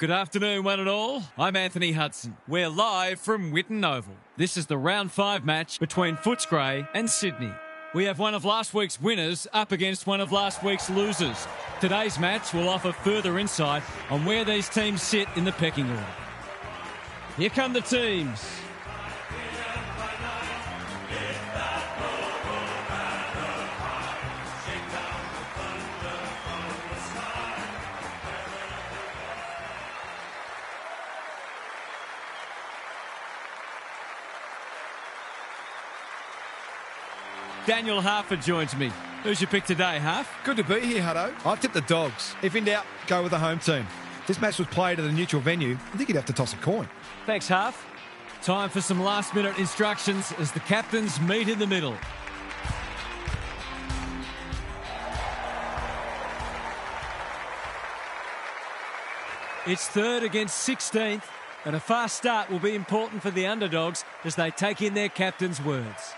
Good afternoon, one and all. I'm Anthony Hudson. We're live from Whitten Oval. This is the round 5 match between Footscray and Sydney. We have one of last week's winners up against one of last week's losers. Today's match will offer further insight on where these teams sit in the pecking order. Here come the teams. Daniel Harford joins me. Who's your pick today, Harf? Good to be here, Hutto. I've tipped the Dogs. If in doubt, go with the home team. This match was played at a neutral venue. I think you'd have to toss a coin. Thanks, Harf. Time for some last-minute instructions as the captains meet in the middle. It's 3rd against 16th, and a fast start will be important for the underdogs as they take in their captain's words.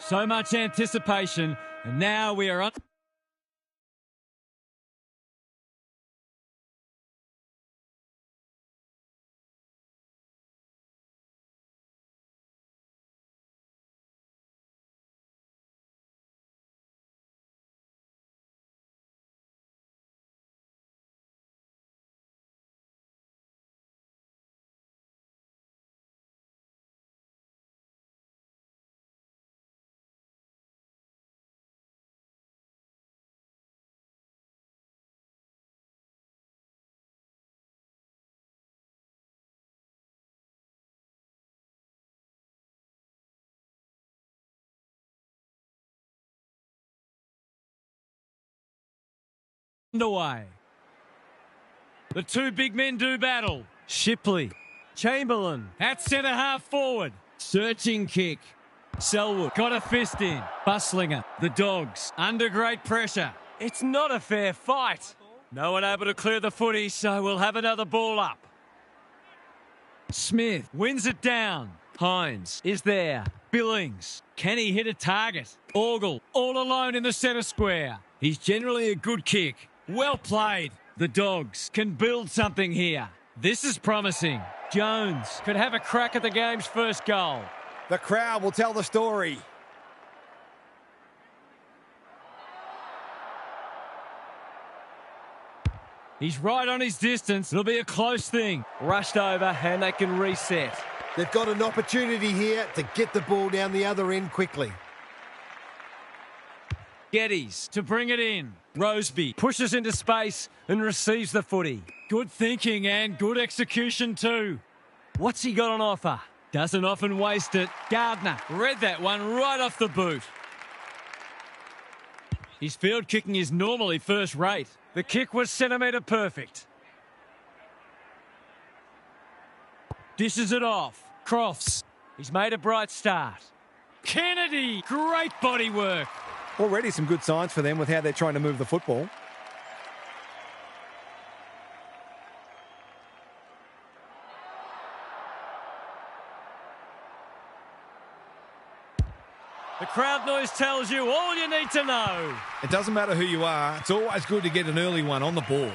So much anticipation, and now we are on. Underway. The two big men do battle. Shipley, Chamberlain at centre half forward. Searching kick. Selwood got a fist in. Buslinger, the Dogs, under great pressure. It's not a fair fight. No one able to clear the footy, so we'll have another ball up. Smith wins it down. Hines is there. Billings, can he hit a target? Orgel all alone in the centre square. He's generally a good kick. Well played. The Dogs can build something here. This is promising. Jones could have a crack at the game's first goal. The crowd will tell the story. He's right on his distance. It'll be a close thing. Rushed over and they can reset. They've got an opportunity here to get the ball down the other end quickly. Geddes to bring it in. Roseby pushes into space and receives the footy. Good thinking and good execution too. What's he got on offer? Doesn't often waste it. Gardner read that one right off the boot. His field kicking is normally first rate. The kick was centimetre perfect. Dishes it off. Crofts. He's made a bright start. Kennedy. Great body work. Already some good signs for them with how they're trying to move the football. The crowd noise tells you all you need to know. It doesn't matter who you are. It's always good to get an early one on the board.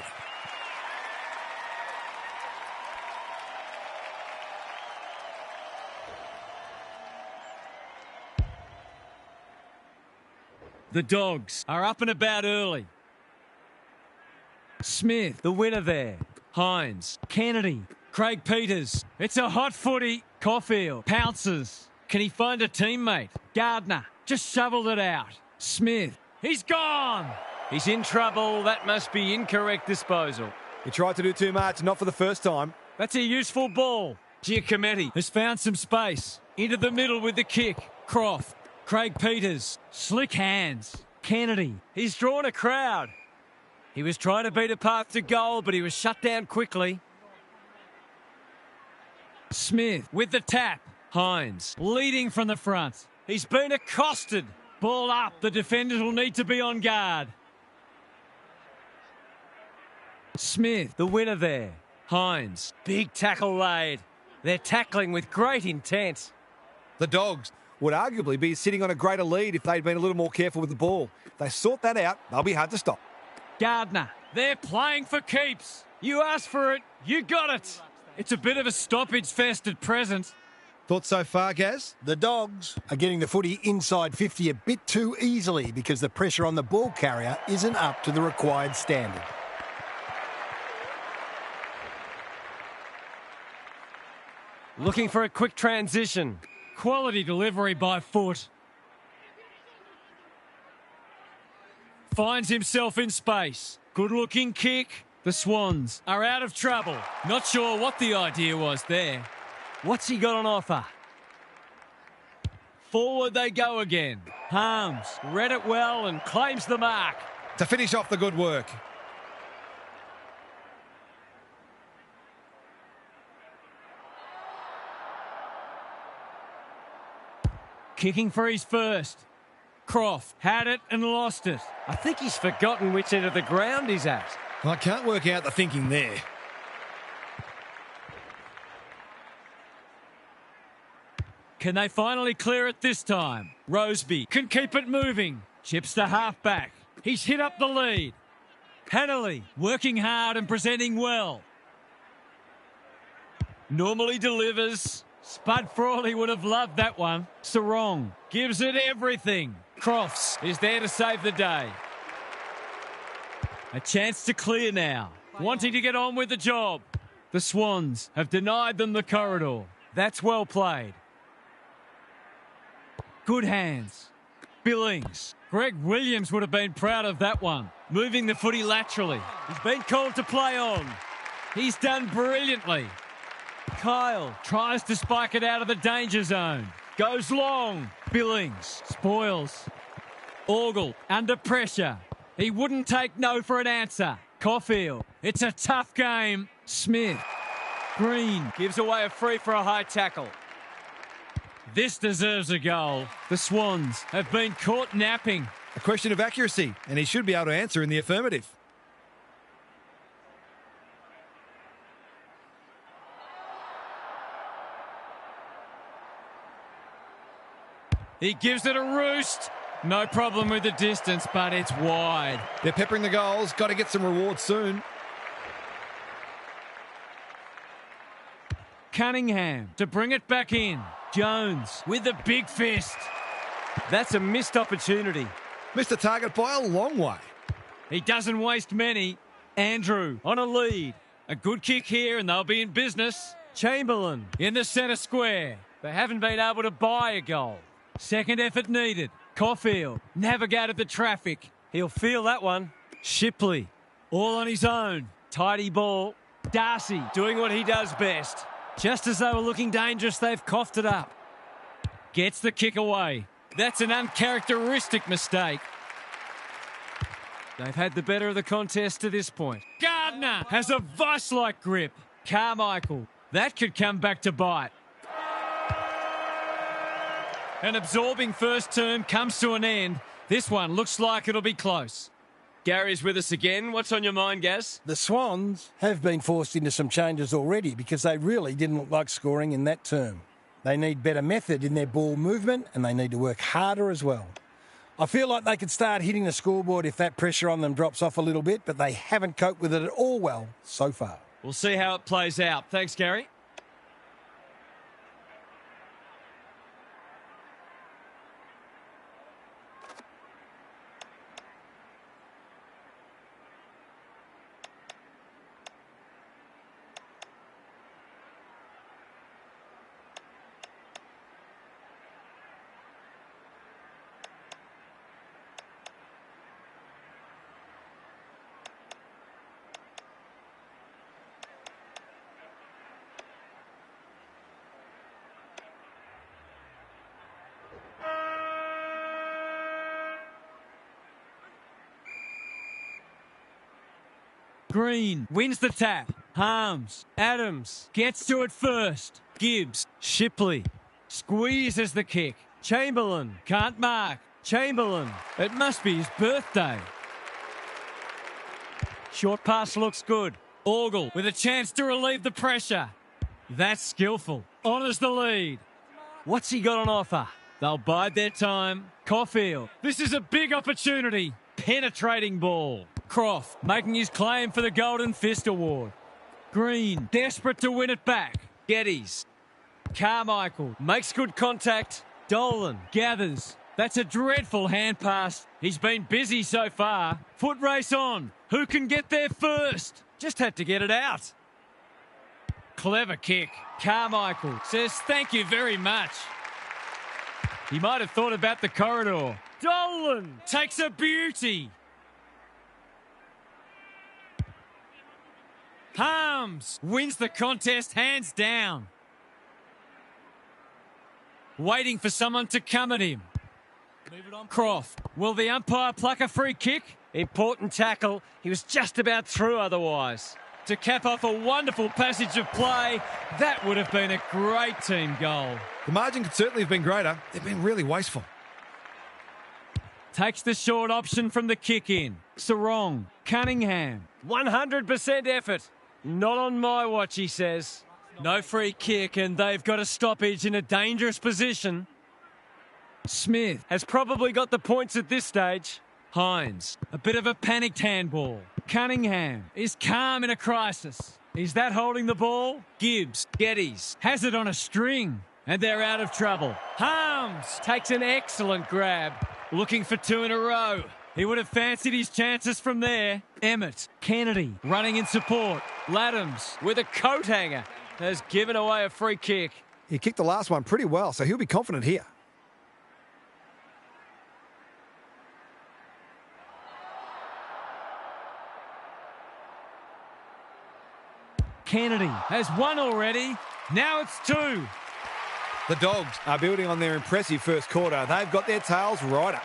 The Dogs are up and about early. Smith, the winner there. Hines, Kennedy, Craig Peters. It's a hot footy. Caulfield pounces. Can he find a teammate? Gardner just shoveled it out. Smith, he's gone. He's in trouble. That must be incorrect disposal. He tried to do too much, not for the first time. That's a useful ball. Giacometti has found some space. Into the middle with the kick. Croft. Craig Peters. Slick hands. Kennedy. He's drawn a crowd. He was trying to beat a path to goal, but he was shut down quickly. Smith with the tap. Hines leading from the front. He's been accosted. Ball up. The defenders will need to be on guard. Smith, the winner there. Hines, big tackle laid. They're tackling with great intent. The Dogs would arguably be sitting on a greater lead if they'd been a little more careful with the ball. If they sort that out, they'll be hard to stop. Gardner, they're playing for keeps. You asked for it, you got it. It's a bit of a stoppage fest at present. Thoughts so far, Gaz? The Dogs are getting the footy inside 50 a bit too easily because the pressure on the ball carrier isn't up to the required standard. Looking for a quick transition. Quality delivery by foot. Finds himself in space. Good looking kick. The Swans are out of trouble. Not sure what the idea was there. What's he got on offer? Forward they go again. Harms read it well and claims the mark. To finish off the good work. Kicking for his first. Croft had it and lost it. I think he's forgotten which end of the ground he's at. Well, I can't work out the thinking there. Can they finally clear it this time? Roseby can keep it moving. Chips to half-back. He's hit up the lead. Hanley working hard and presenting well. Normally delivers. Spud Frawley would have loved that one. Sarong gives it everything. Crofts is there to save the day. A chance to clear now. Wanting to get on with the job. The Swans have denied them the corridor. That's well played. Good hands. Billings. Greg Williams would have been proud of that one. Moving the footy laterally. He's been called to play on. He's done brilliantly. Kyle tries to spike it out of the danger zone. Goes long. Billings spoils. Orgel under pressure. He wouldn't take no for an answer. Caulfield. It's a tough game. Smith. Green gives away a free for a high tackle. This deserves a goal. The Swans have been caught napping. A question of accuracy, and he should be able to answer in the affirmative. He gives it a roost. No problem with the distance, but it's wide. They're peppering the goals. Got to get some rewards soon. Cunningham to bring it back in. Jones with a big fist. That's a missed opportunity. Missed the target by a long way. He doesn't waste many. Andrew on a lead. A good kick here and they'll be in business. Chamberlain in the centre square. They haven't been able to buy a goal. Second effort needed. Caulfield navigated the traffic. He'll feel that one. Shipley all on his own. Tidy ball. Darcy doing what he does best. Just as they were looking dangerous, they've coughed it up. Gets the kick away. That's an uncharacteristic mistake. They've had the better of the contest to this point. Gardner has a vice-like grip. Carmichael, that could come back to bite. An absorbing first term comes to an end. This one looks like it'll be close. Gary's with us again. What's on your mind, Gaz? The Swans have been forced into some changes already because they really didn't look like scoring in that term. They need better method in their ball movement and they need to work harder as well. I feel like they could start hitting the scoreboard if that pressure on them drops off a little bit, but they haven't coped with it at all well so far. We'll see how it plays out. Thanks, Gary. Green wins the tap. Harms. Adams gets to it first. Gibbs. Shipley squeezes the kick. Chamberlain can't mark. Chamberlain. It must be his birthday. Short pass looks good. Orgel with a chance to relieve the pressure. That's skillful. Honours the lead. What's he got on offer? They'll bide their time. Caulfield. This is a big opportunity. Penetrating ball. Croft making his claim for the Golden Fist Award. Green desperate to win it back. Geddes. Carmichael makes good contact. Dolan gathers. That's a dreadful hand pass. He's been busy so far. Foot race on. Who can get there first? Just had to get it out. Clever kick. Carmichael says thank you very much. He might have thought about the corridor. Dolan takes a beauty. Harms wins the contest hands down. Waiting for someone to come at him. Croft. Will the umpire pluck a free kick? Important tackle. He was just about through otherwise. To cap off a wonderful passage of play, that would have been a great team goal. The margin could certainly have been greater. They've been really wasteful. Takes the short option from the kick in. Sarong. Cunningham. 100% effort. Not on my watch, he says. No free kick and they've got a stoppage in a dangerous position. Smith has probably got the points at this stage. Hines, a bit of a panicked handball. Cunningham is calm in a crisis. Is that holding the ball? Gibbs, Geddes, has it on a string. And they're out of trouble. Harms takes an excellent grab. Looking for two in a row. He would have fancied his chances from there. Emmett, Kennedy running in support. Laddams with a coat hanger has given away a free kick. He kicked the last one pretty well, so he'll be confident here. Kennedy has one already. Now it's two. The Dogs are building on their impressive first quarter. They've got their tails right up.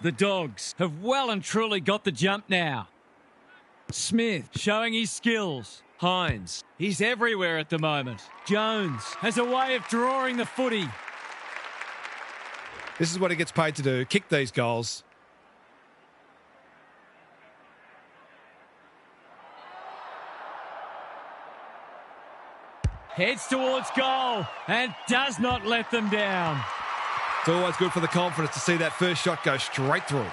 The Dogs have well and truly got the jump now. Smith showing his skills. Hines, he's everywhere at the moment. Jones has a way of drawing the footy. This is what he gets paid to do, kick these goals. Heads towards goal and does not let them down. It's always good for the confidence to see that first shot go straight through.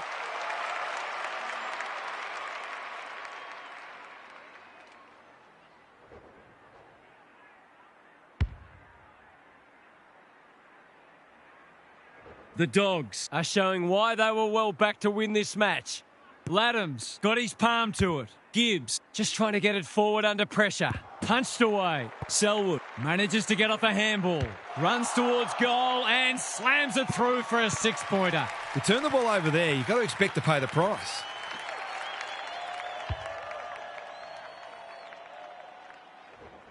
The Dogs are showing why they were well back to win this match. Laddams got his palm to it. Gibbs just trying to get it forward under pressure. Punched away. Selwood manages to get off a handball. Runs towards goal and slams it through for a six-pointer. You turn the ball over there, you've got to expect to pay the price.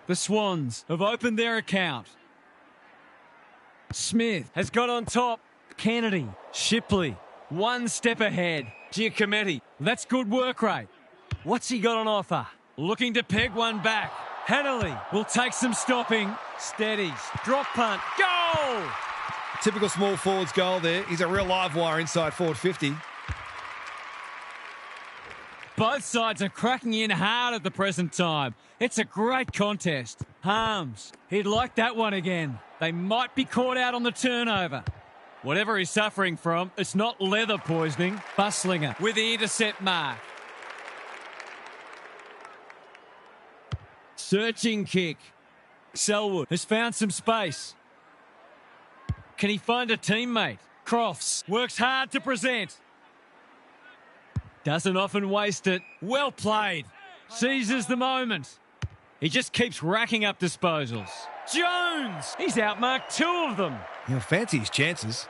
The Swans have opened their account. Smith has got on top. Kennedy, Shipley, one step ahead. Giacometti, that's good work rate. What's he got on offer? Looking to peg one back. Hanley will take some stopping. Steadies, drop punt, goal! Typical small forwards goal there. He's a real live wire inside forward 50. Both sides are cracking in hard at the present time. It's a great contest. Harms, he'd like that one again. They might be caught out on the turnover. Whatever he's suffering from, it's not leather poisoning. Buslinger with the intercept mark. Searching kick. Selwood has found some space. Can he find a teammate? Crofts works hard to present. Doesn't often waste it. Well played. Seizes the moment. He just keeps racking up disposals. Jones! He's outmarked two of them. He'll fancy his chances.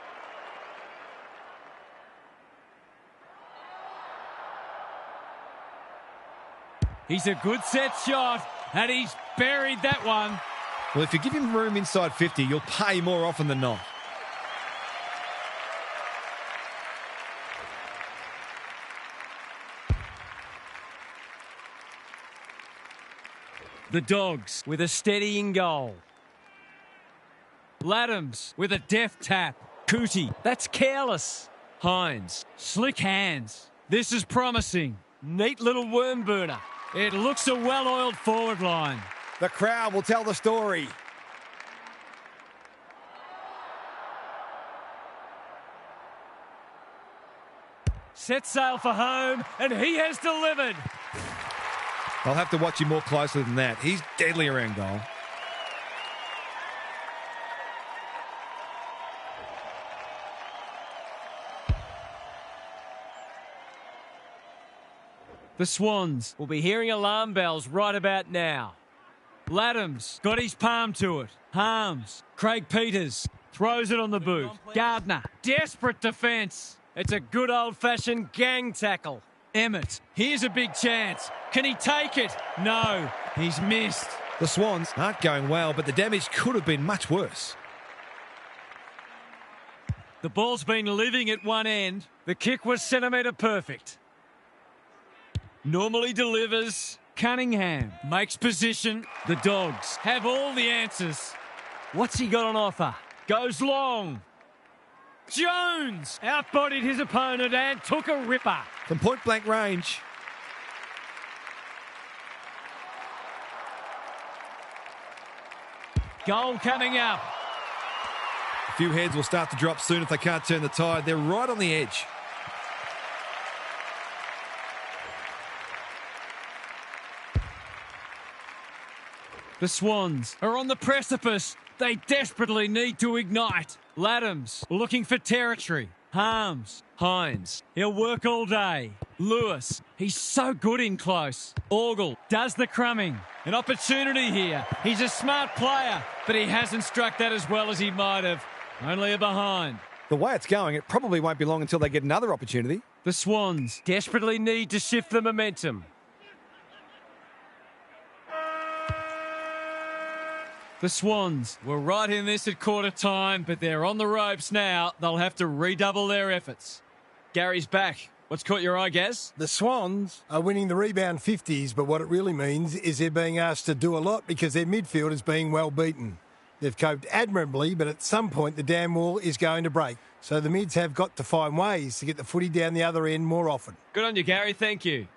He's a good set shot, and he's buried that one. Well, if you give him room inside 50, you'll pay more often than not. The Dogs with a steadying goal. Laddams with a deft tap. Cootie, that's careless. Hines, slick hands. This is promising. Neat little worm burner. It looks a well-oiled forward line. The crowd will tell the story. Set sail for home, and he has delivered. I'll have to watch him more closely than that. He's deadly around goal. The Swans will be hearing alarm bells right about now. Laddams got his palm to it. Harms. Craig Peters throws it on the boot. Gardner. Desperate defence. It's a good old-fashioned gang tackle. Emmett. Here's a big chance. Can he take it? No. He's missed. The Swans aren't going well, but the damage could have been much worse. The ball's been living at one end. The kick was centimetre perfect. Normally delivers. Cunningham makes position. The Dogs have all the answers. What's he got on offer? Goes long. Jones outbodied his opponent and took a ripper. From point-blank range. Goal coming up. A few heads will start to drop soon if they can't turn the tide. They're right on the edge. The Swans are on the precipice. They desperately need to ignite. Laddams looking for territory. Harms. Hines. He'll work all day. Lewis. He's so good in close. Orgel does the crumbing. An opportunity here. He's a smart player, but he hasn't struck that as well as he might have. Only a behind. The way it's going, it probably won't be long until they get another opportunity. The Swans desperately need to shift the momentum. The Swans were right in this at quarter time, but they're on the ropes now. They'll have to redouble their efforts. Gary's back. What's caught your eye, Gaz? The Swans are winning the rebound 50s, but what it really means is they're being asked to do a lot because their midfield is being well beaten. They've coped admirably, but at some point the dam wall is going to break. So the mids have got to find ways to get the footy down the other end more often. Good on you, Gary. Thank you.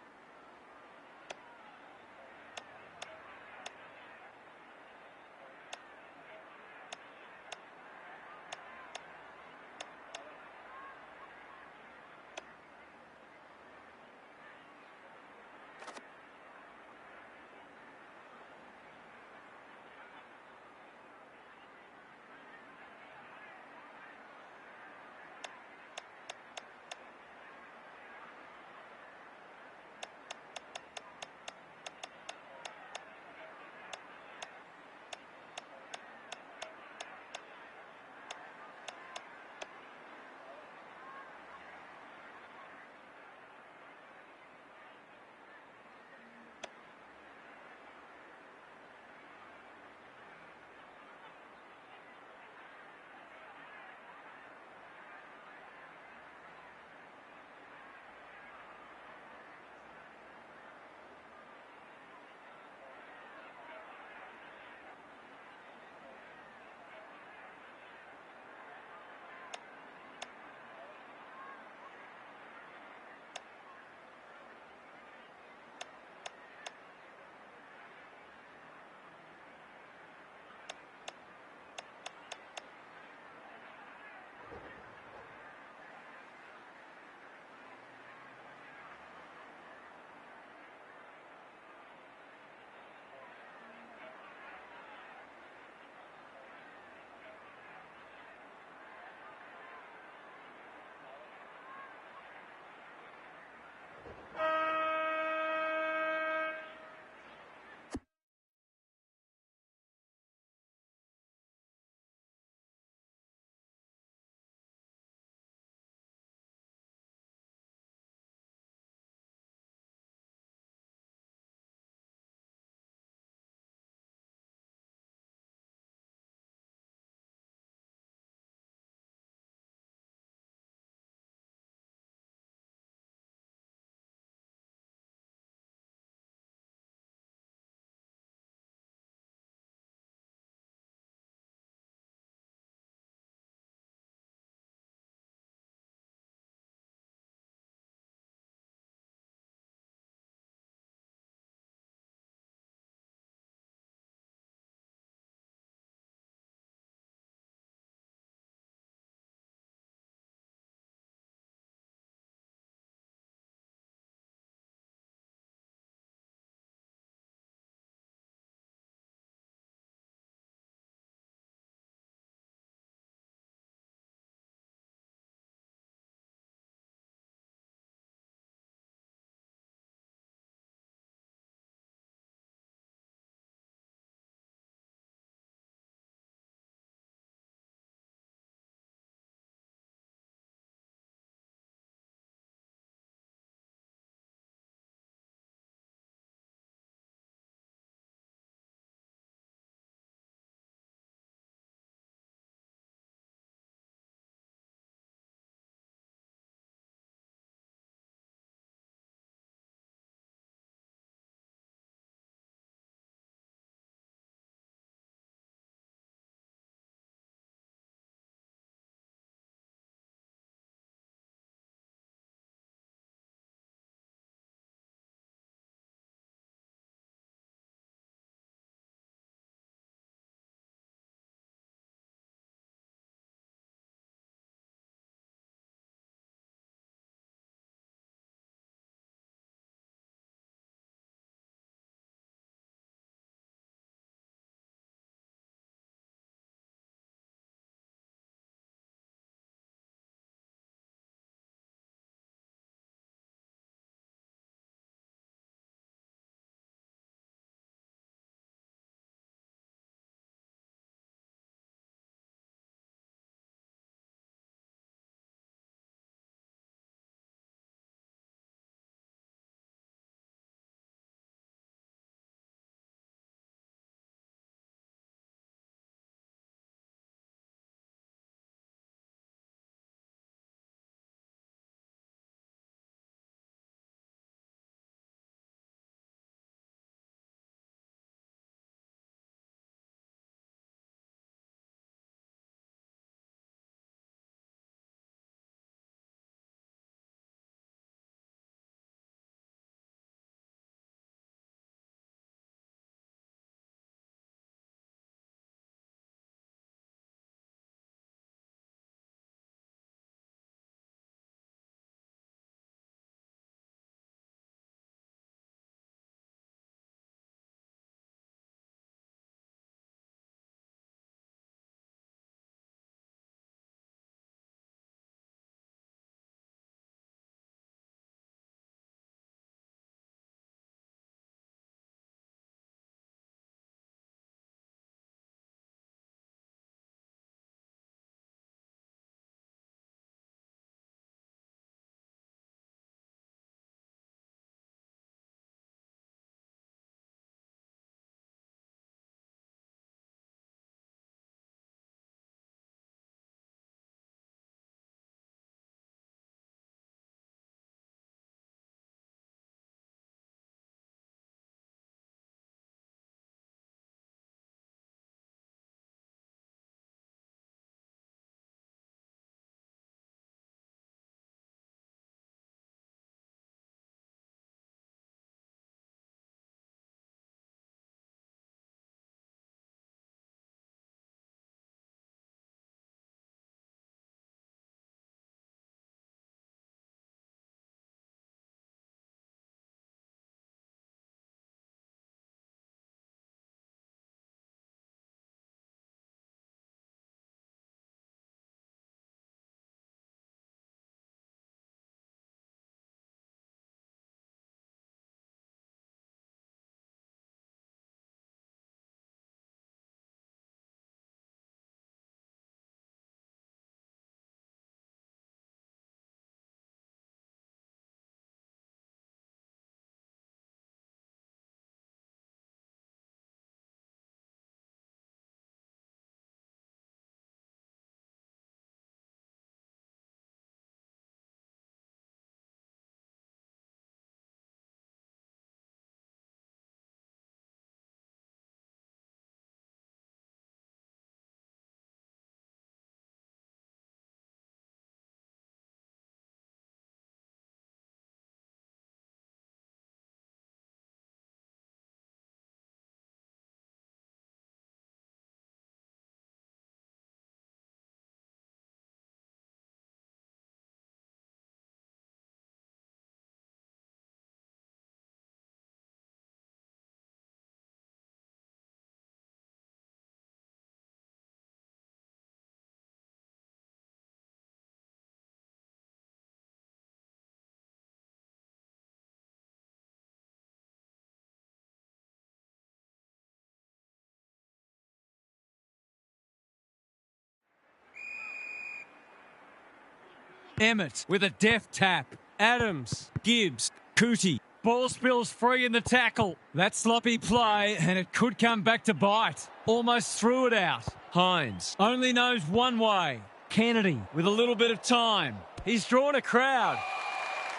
Emmett with a deft tap. Adams, Gibbs, Cootie. Ball spills free in the tackle. That sloppy play, and it could come back to bite. Almost threw it out. Hines only knows one way. Kennedy with a little bit of time. He's drawn a crowd.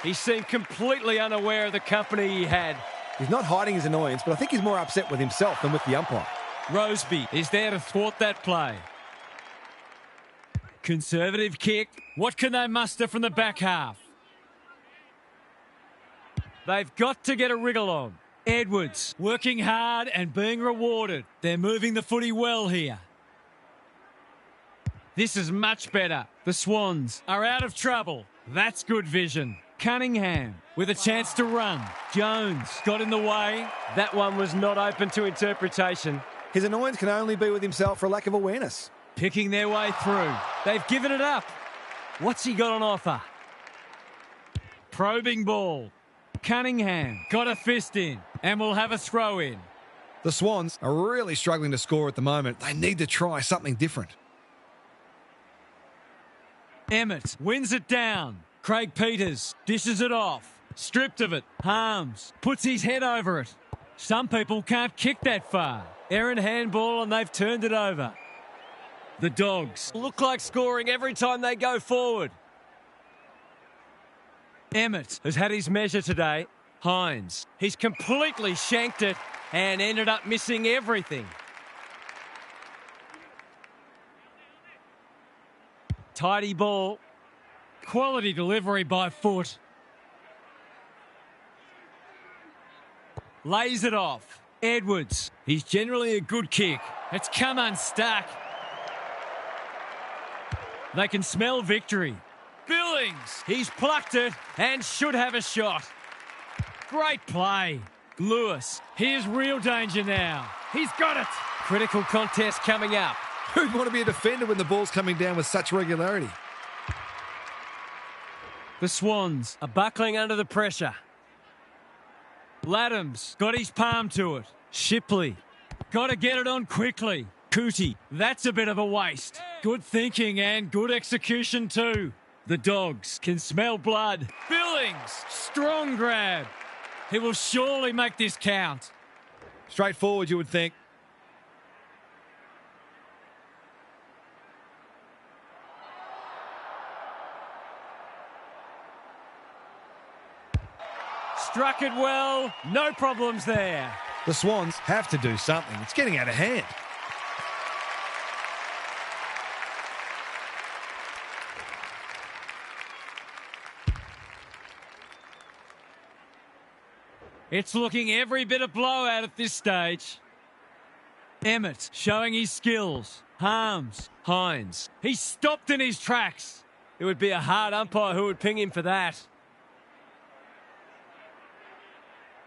He seemed completely unaware of the company he had. He's not hiding his annoyance, but I think he's more upset with himself than with the umpire. Roseby is there to thwart that play. Conservative kick. What can they muster from the back half? They've got to get a wriggle on. Edwards working hard and being rewarded. They're moving the footy well here. This is much better. The Swans are out of trouble. That's good vision. Cunningham with a chance to run. Jones got in the way. That one was not open to interpretation. His annoyance can only be with himself for a lack of awareness. Picking their way through. They've given it up. What's he got on offer? Probing ball. Cunningham got a fist in and will have a throw in. The Swans are really struggling to score at the moment. They need to try something different. Emmett wins it down. Craig Peters dishes it off. Stripped of it. Harms puts his head over it. Some people can't kick that far. Errant handball and they've turned it over. The Dogs look like scoring every time they go forward. Emmett has had his measure today. Hines, he's completely shanked it and ended up missing everything. Tidy ball. Quality delivery by foot. Lays it off. Edwards, he's generally a good kick. It's come unstuck. They can smell victory. Billings, he's plucked it and should have a shot. Great play. Lewis, here's real danger now. He's got it. Critical contest coming up. Who'd want to be a defender when the ball's coming down with such regularity? The Swans are buckling under the pressure. Laddams got his palm to it. Shipley, got to get it on quickly. Cootie, that's a bit of a waste. Good thinking and good execution too. The Dogs can smell blood. Billings, strong grab. He will surely make this count. Straightforward, you would think. Struck it well. No problems there. The Swans have to do something. It's getting out of hand. It's looking every bit a blowout at this stage. Emmett showing his skills. Harms. Hines. He's stopped in his tracks. It would be a hard umpire who would ping him for that.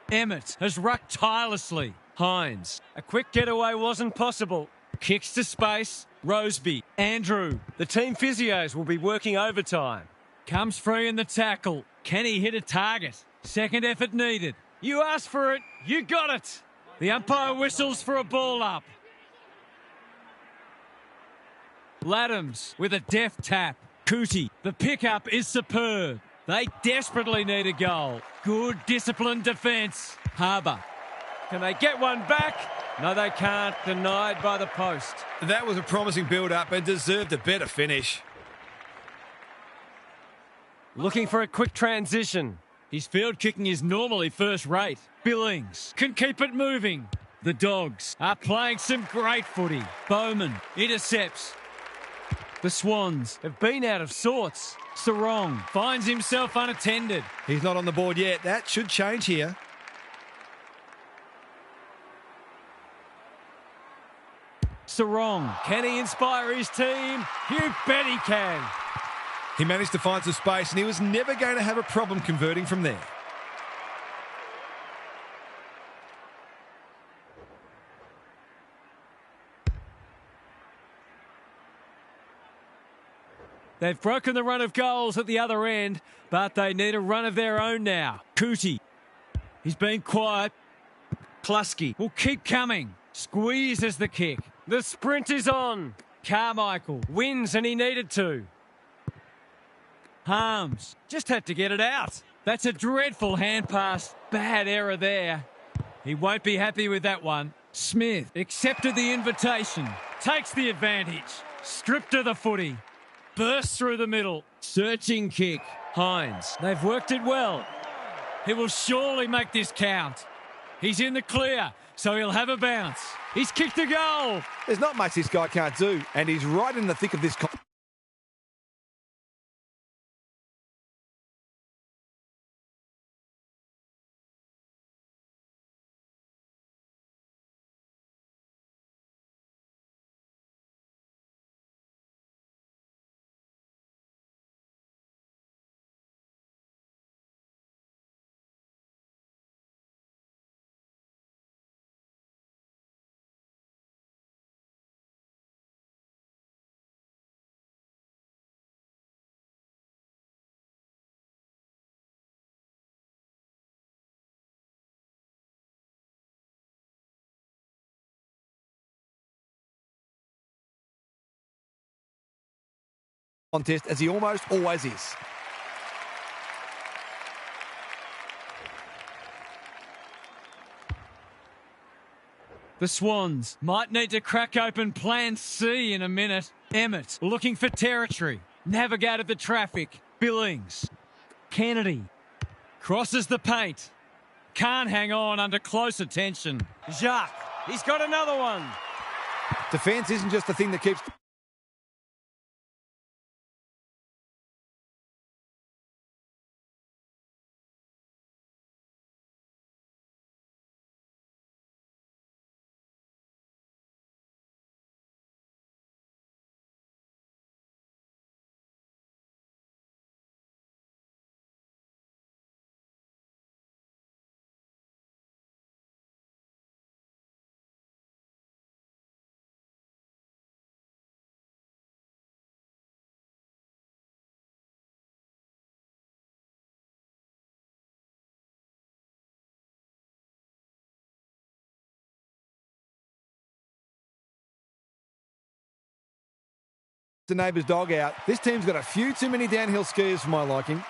Emmett has rucked tirelessly. Hines. A quick getaway wasn't possible. Kicks to space. Roseby. Andrew. The team physios will be working overtime. Comes free in the tackle. Can he hit a target? Second effort needed. You asked for it. You got it. The umpire whistles for a ball up. Laddams with a deft tap. Cootie. The pickup is superb. They desperately need a goal. Good disciplined defence. Harbour. Can they get one back? No, they can't. Denied by the post. That was a promising build-up and deserved a better finish. Looking for a quick transition. His field kicking is normally first rate. Billings can keep it moving. The Dogs are playing some great footy. Bowman intercepts. The Swans have been out of sorts. Sarong finds himself unattended. He's not on the board yet. That should change here. Sarong, can he inspire his team? You bet he can. He managed to find some space and he was never going to have a problem converting from there. They've broken the run of goals at the other end, but they need a run of their own now. Cootie. He's been quiet. Klusky will keep coming. Squeezes the kick. The sprint is on. Carmichael wins and he needed to. Harms just had to get it out. That's a dreadful hand pass. Bad error there. He won't be happy with that one. Smith accepted the invitation. Takes the advantage. Stripped of the footy. Bursts through the middle. Searching kick. Hines. They've worked it well. He will surely make this count. He's in the clear, so he'll have a bounce. He's kicked a goal. There's not much this guy can't do, and he's right in the thick of this contest, as he almost always is. The Swans might need to crack open plan C in a minute. Emmett looking for territory. Navigated the traffic. Billings. Kennedy. Crosses the paint. Can't hang on under close attention. Jacques. He's got another one. Defence isn't just the thing that keeps... the neighbour's dog out. This team's got a few too many downhill skiers for my liking.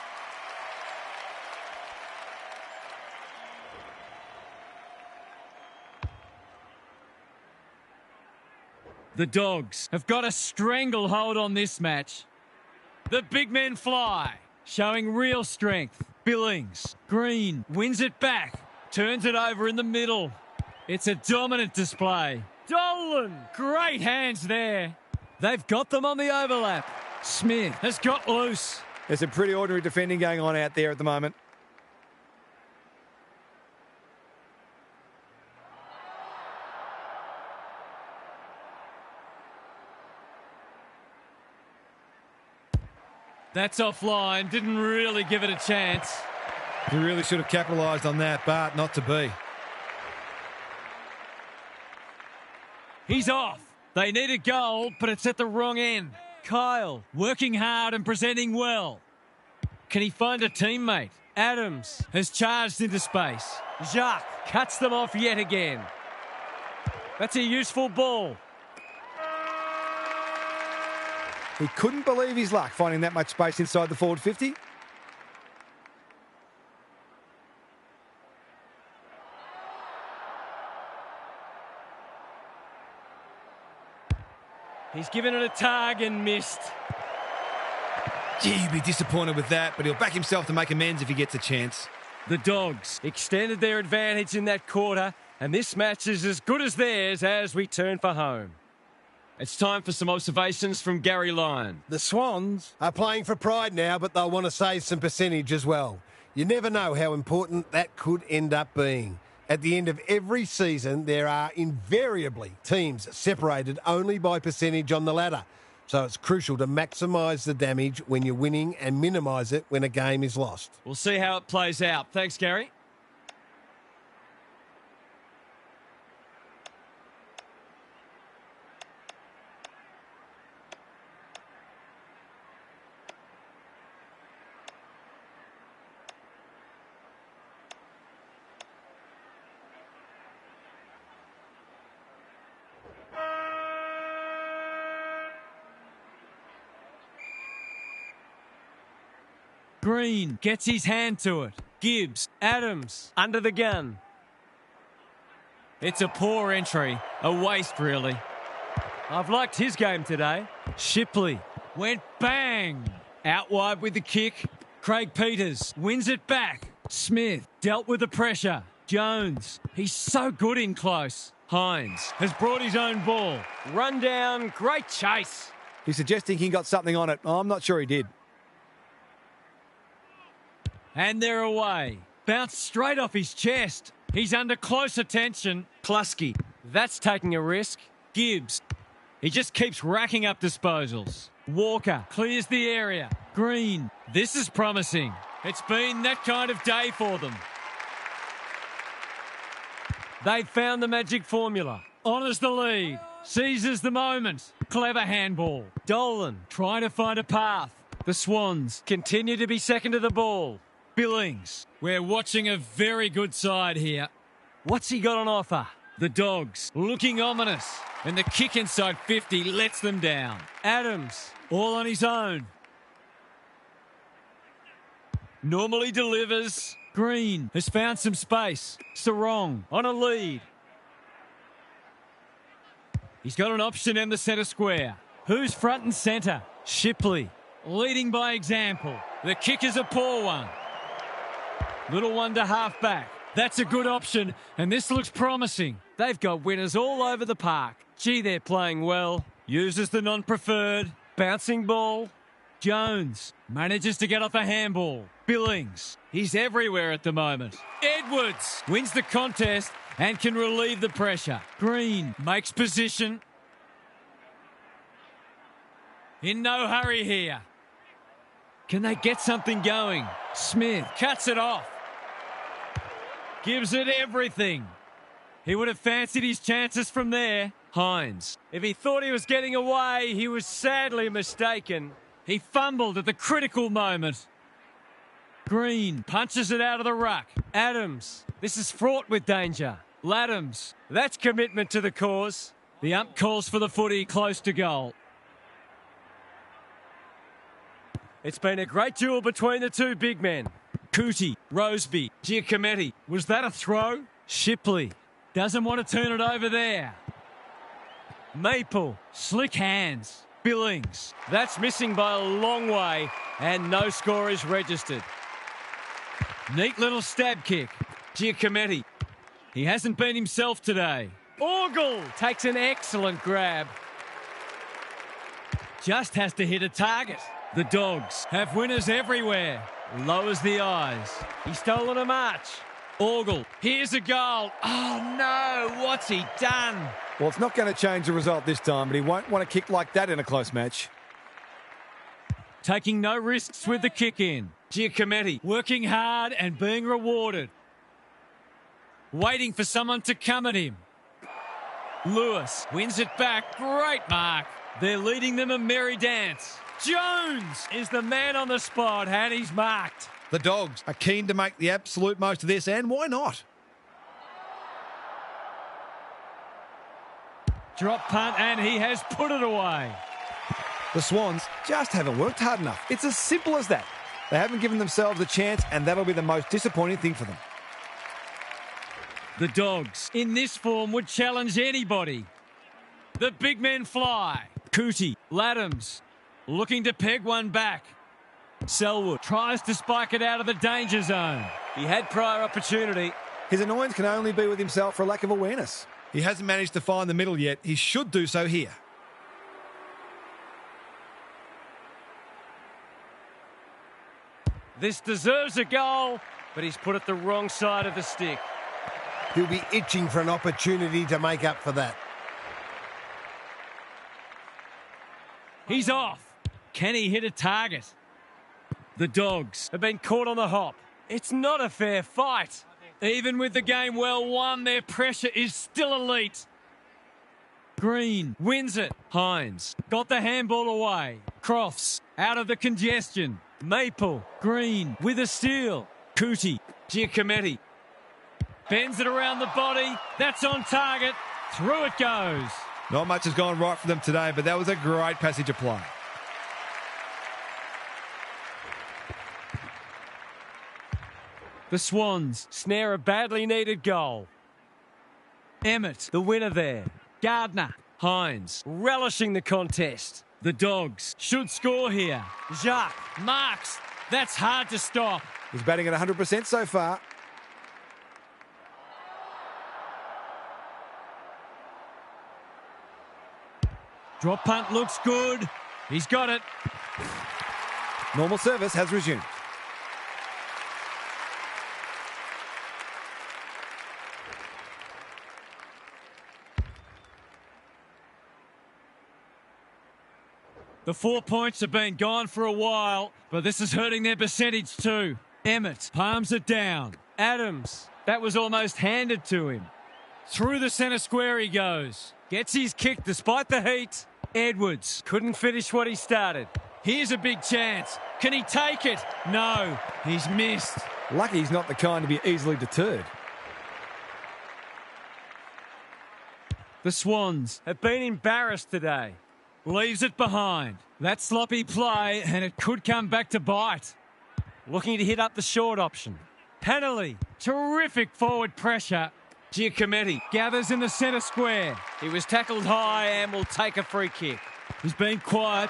The Dogs have got a stranglehold on this match. The big men fly, showing real strength. Billings, Green, wins it back, turns it over in the middle. It's a dominant display. Dolan, great hands there. They've got them on the overlap. Smith has got loose. There's some pretty ordinary defending going on out there at the moment. That's offline. Didn't really give it a chance. He really should have capitalised on that, but not to be. He's off. They need a goal, but it's at the wrong end. Kyle, working hard and presenting well. Can he find a teammate? Adams has charged into space. Jacques cuts them off yet again. That's a useful ball. He couldn't believe his luck finding that much space inside the forward 50. He's given it a tug and missed. Gee, he'd be disappointed with that, but he'll back himself to make amends if he gets a chance. The Dogs extended their advantage in that quarter, and this match is as good as theirs as we turn for home. It's time for some observations from Gary Lyon. The Swans are playing for pride now, but they'll want to save some percentage as well. You never know how important that could end up being. At the end of every season, there are invariably teams separated only by percentage on the ladder. So it's crucial to maximise the damage when you're winning and minimise it when a game is lost. We'll see how it plays out. Thanks, Gary. Green gets his hand to it. Gibbs, Adams, under the gun. It's a poor entry. A waste, really. I've liked his game today. Shipley went bang. Out wide with the kick. Craig Peters wins it back. Smith dealt with the pressure. Jones, he's so good in close. Hines has brought his own ball. Run down, great chase. He's suggesting he got something on it. I'm not sure he did. And they're away. Bounced straight off his chest. He's under close attention. Klusky, that's taking a risk. Gibbs, he just keeps racking up disposals. Walker clears the area. Green, this is promising. It's been that kind of day for them. They've found the magic formula. Honours the lead. Seizes the moment. Clever handball. Dolan trying to find a path. The Swans continue to be second to the ball. Billings, we're watching a very good side here. What's he got on offer? The Dogs looking ominous. And the kick inside 50 lets them down. Adams, all on his own. Normally delivers. Green has found some space. Sarong on a lead. He's got an option in the centre square. Who's front and centre? Shipley leading by example. The kick is a poor one. Little one to half back. That's a good option, and this looks promising. They've got winners all over the park. Gee, they're playing well. Uses the non-preferred. Bouncing ball. Jones manages to get off a handball. Billings, he's everywhere at the moment. Edwards wins the contest and can relieve the pressure. Green makes position. In no hurry here. Can they get something going? Smith cuts it off. Gives it everything. He would have fancied his chances from there. Hines, if he thought he was getting away, he was sadly mistaken. He fumbled at the critical moment. Green punches it out of the ruck. Adams, this is fraught with danger. Laddams, that's commitment to the cause. The ump calls for the footy close to goal. It's been a great duel between the two big men. Cootie, Roseby, Giacometti. Was that a throw? Shipley doesn't want to turn it over there. Maple, slick hands. Billings, that's missing by a long way, and no score is registered. Neat little stab kick. Giacometti, he hasn't been himself today. Orgel takes an excellent grab. Just has to hit a target. The Dogs have winners everywhere. Lowers the eyes. He's stolen a march. Orgel, here's a goal. Oh no, what's he done? Well, it's not going to change the result this time, but he won't want to kick like that in a close match. Taking no risks with the kick in. Giacometti working hard and being rewarded. Waiting for someone to come at him. Lewis wins it back. Great mark. They're leading them a merry dance. Jones is the man on the spot, and he's marked. The Dogs are keen to make the absolute most of this, and why not? Drop punt, and he has put it away. The Swans just haven't worked hard enough. It's as simple as that. They haven't given themselves a chance, and that'll be the most disappointing thing for them. The Dogs, in this form, would challenge anybody. The big men fly. Cootie, Laddams, looking to peg one back. Selwood tries to spike it out of the danger zone. He had prior opportunity. His annoyance can only be with himself for a lack of awareness. He hasn't managed to find the middle yet. He should do so here. This deserves a goal, but he's put it the wrong side of the stick. He'll be itching for an opportunity to make up for that. He's off. Can he hit a target? The Dogs have been caught on the hop. It's not a fair fight. Even with the game well won, their pressure is still elite. Green wins it. Hines got the handball away. Crofts out of the congestion. Maple, Green with a steal. Cootie, Giacometti. Bends it around the body. That's on target. Through it goes. Not much has gone right for them today, but that was a great passage of play. The Swans snare a badly needed goal. Emmett, the winner there. Gardner. Hines, relishing the contest. The Dogs should score here. Jacques marks. That's hard to stop. He's batting at 100% so far. Drop punt looks good. He's got it. Normal service has resumed. The 4 points have been gone for a while, but this is hurting their percentage too. Emmett palms it down. Adams, that was almost handed to him. Through the centre square he goes. Gets his kick despite the heat. Edwards couldn't finish what he started. Here's a big chance. Can he take it? No, he's missed. Lucky he's not the kind to be easily deterred. The Swans have been embarrassed today. Leaves it behind. That sloppy play, and it could come back to bite. Looking to hit up the short option. Penalty. Terrific forward pressure. Giacometti gathers in the centre square. He was tackled high and will take a free kick. He's been quiet.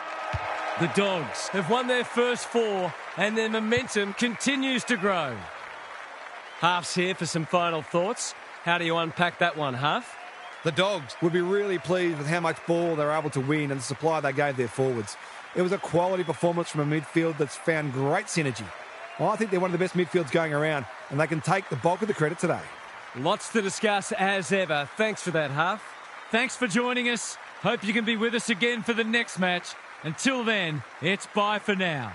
The Dogs have won their first 4 and their momentum continues to grow. Half's here for some final thoughts. How do you unpack that one, Half? The Dogs would be really pleased with how much ball they were able to win and the supply they gave their forwards. It was a quality performance from a midfield that's found great synergy. Well, I think they're one of the best midfields going around, and they can take the bulk of the credit today. Lots to discuss as ever. Thanks for that, Half. Thanks for joining us. Hope you can be with us again for the next match. Until then, it's bye for now.